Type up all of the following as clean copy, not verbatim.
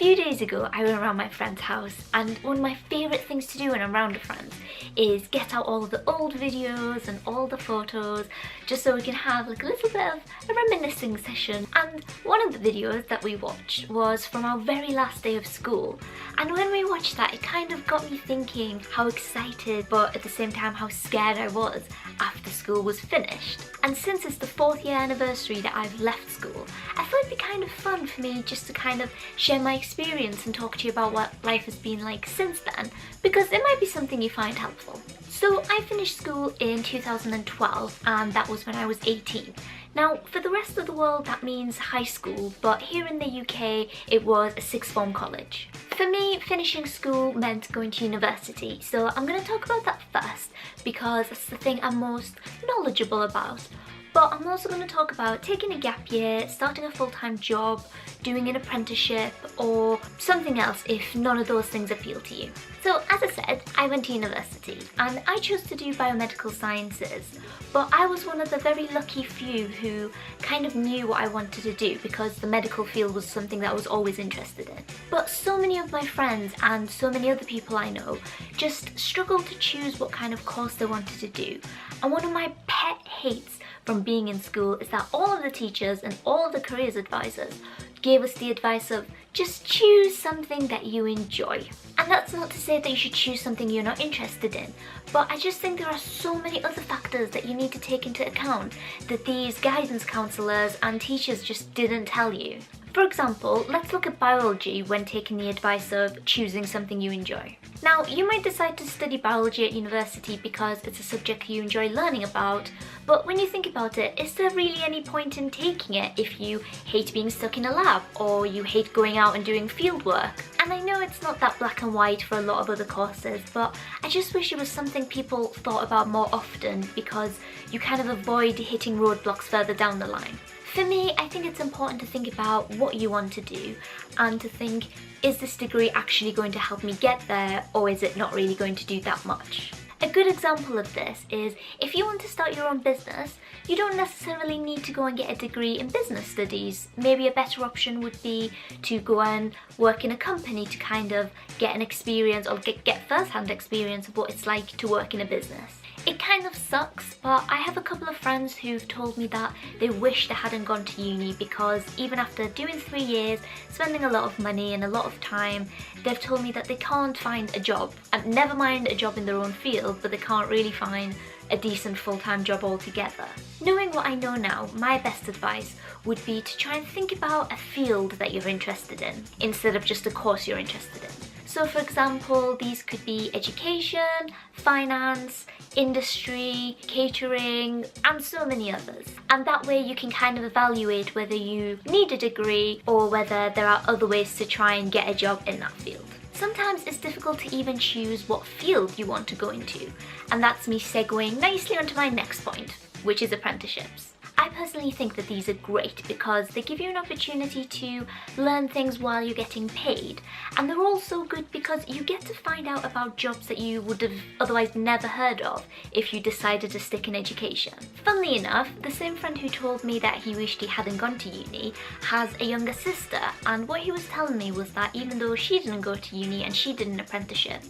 few days ago I went around my friend's house, and one of my favourite things to do when I'm around with friends is get out all of the old videos and all the photos just so we can have like a little bit of a reminiscing session. And one of the videos that we watched was from our very last day of school, and when we watched that it kind of got me thinking how excited but at the same time how scared I was after school was finished. And since it's the 4th year anniversary that I've left school, I thought it'd be kind of fun for me just to kind of share my experience and talk to you about what life has been like since then, because it might be something you find helpful. So I finished school in 2012, and that was when I was 18. Now, for the rest of the world that means high school, but here in the UK it was a sixth form college. For me, finishing school meant going to university, so I'm going to talk about that first because it's the thing I'm most knowledgeable about. But I'm also going to talk about taking a gap year, starting a full-time job, doing an apprenticeship, or something else if none of those things appeal to you. So as I said, I went to university and I chose to do biomedical sciences, but I was one of the very lucky few who kind of knew what I wanted to do because the medical field was something that I was always interested in. But so many of my friends and so many other people I know just struggled to choose what kind of course they wanted to do. And one of my pet hates from being in school is that all of the teachers and all of the careers advisors gave us the advice of just choose something that you enjoy. And that's not to say that you should choose something you're not interested in, but I just think there are so many other factors that you need to take into account that these guidance counsellors and teachers just didn't tell you. For example, let's look at biology when taking the advice of choosing something you enjoy. Now, you might decide to study biology at university because it's a subject you enjoy learning about, but when you think about it, is there really any point in taking it if you hate being stuck in a lab or you hate going out and doing field work? And I know it's not that black and white for a lot of other courses, but I just wish it was something people thought about more often because you kind of avoid hitting roadblocks further down the line. For me, I think it's important to think about what you want to do and to think, is this degree actually going to help me get there, or is it not really going to do that much? A good example of this is if you want to start your own business, you don't necessarily need to go and get a degree in business studies. Maybe a better option would be to go and work in a company to kind of get an experience or get first-hand experience of what it's like to work in a business. It kind of sucks, but I have a couple of friends who've told me that they wish they hadn't gone to uni because even after doing 3 years, spending a lot of money and a lot of time, they've told me that they can't find a job. And never mind a job in their own field, but they can't really find a decent full-time job altogether. Knowing what I know now, my best advice would be to try and think about a field that you're interested in instead of just a course you're interested in. So for example, these could be education, finance, industry, catering, and so many others. And that way you can kind of evaluate whether you need a degree or whether there are other ways to try and get a job in that field. Sometimes it's difficult to even choose what field you want to go into, and that's me segueing nicely onto my next point, which is apprenticeships. I personally think that these are great because they give you an opportunity to learn things while you're getting paid, and they're also good because you get to find out about jobs that you would have otherwise never heard of if you decided to stick in education. Funnily enough, the same friend who told me that he wished he hadn't gone to uni has a younger sister, and what he was telling me was that even though she didn't go to uni and she did an apprenticeship,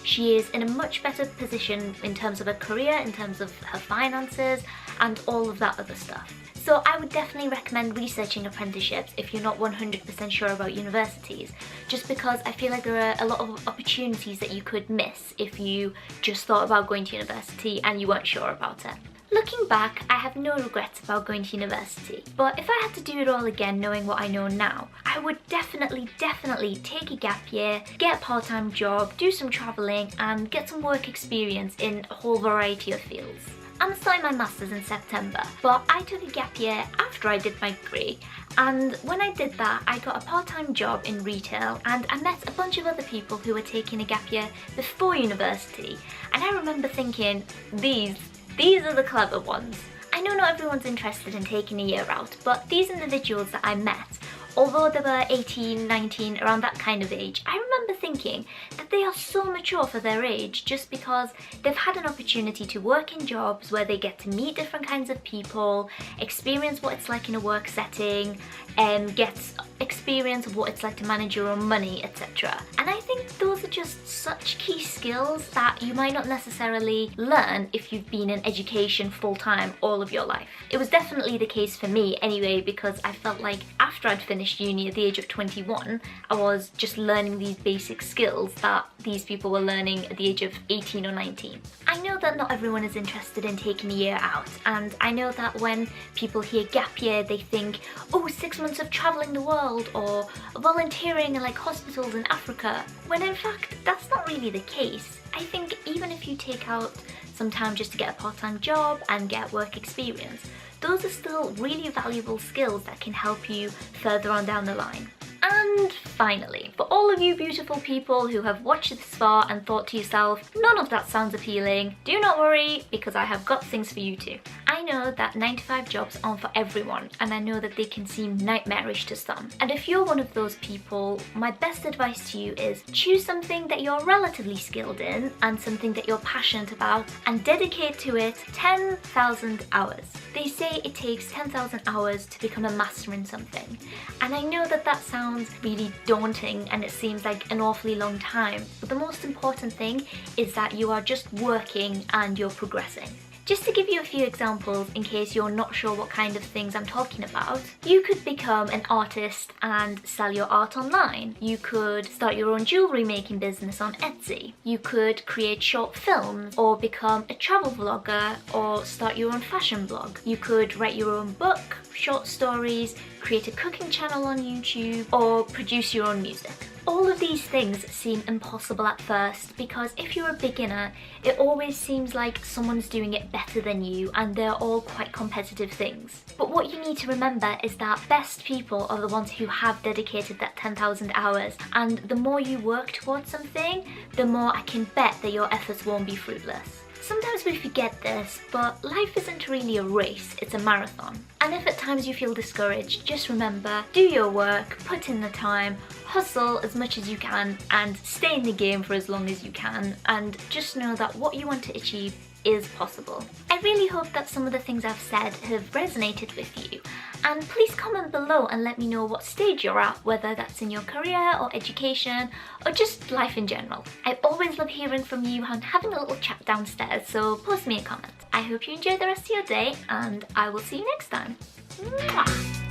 she is in a much better position in terms of her career, in terms of her finances, and all of that other stuff. So I would definitely recommend researching apprenticeships if you're not 100% sure about universities, just because I feel like there are a lot of opportunities that you could miss if you just thought about going to university and you weren't sure about it. Looking back, I have no regrets about going to university, but if I had to do it all again knowing what I know now, I would definitely take a gap year, get a part-time job, do some travelling, and get some work experience in a whole variety of fields. I'm starting my masters in September, but I took a gap year after I did my degree, and when I did that I got a part-time job in retail, and I met a bunch of other people who were taking a gap year before university, and I remember thinking, these are the clever ones. I know not everyone's interested in taking a year out, but these individuals that I met, although they were 18, 19, around that kind of age, I remember thinking that they are so mature for their age just because they've had an opportunity to work in jobs where they get to meet different kinds of people, experience what it's like in a work setting, and get experience experience of what it's like to manage your own money, etc. And I think those are just such key skills that you might not necessarily learn if you've been in education full-time all of your life. It was definitely the case for me anyway, because I felt like after I'd finished uni at the age of 21, I was just learning these basic skills that these people were learning at the age of 18 or 19. I know that not everyone is interested in taking a year out, and I know that when people hear gap year they think, oh, 6 months of travelling the world or volunteering in like hospitals in Africa, when in fact that's not really the case. I think even if you take out some time just to get a part-time job and get work experience, those are still really valuable skills that can help you further on down the line. And finally, for all of you beautiful people who have watched this far and thought to yourself, none of that sounds appealing, do not worry, because I have got things for you too. I know that 9-to-5 jobs aren't for everyone, and I know that they can seem nightmarish to some. And if you're one of those people, my best advice to you is choose something that you're relatively skilled in and something that you're passionate about, and dedicate to it 10,000 hours. They say it takes 10,000 hours to become a master in something, and I know that that sounds really daunting and it seems like an awfully long time, but the most important thing is that you are just working and you're progressing. Just to give you a few examples in case you're not sure what kind of things I'm talking about, you could become an artist and sell your art online. You could start your own jewellery making business on Etsy. You could create short films or become a travel vlogger or start your own fashion blog. You could write your own book, short stories, create a cooking channel on YouTube, or produce your own music. All of these things seem impossible at first because if you're a beginner, it always seems like someone's doing it better than you and they're all quite competitive things. But what you need to remember is that best people are the ones who have dedicated that 10,000 hours, and the more you work towards something, the more I can bet that your efforts won't be fruitless. Sometimes we forget this, but life isn't really a race, it's a marathon. And if at times you feel discouraged, just remember, do your work, put in the time, hustle as much as you can, and stay in the game for as long as you can, and just know that what you want to achieve is possible. I really hope that some of the things I've said have resonated with you, and please comment below and let me know what stage you're at, whether that's in your career or education or just life in general. I always love hearing from you and having a little chat downstairs, so post me a comment. I hope you enjoy the rest of your day and I will see you next time. Mwah!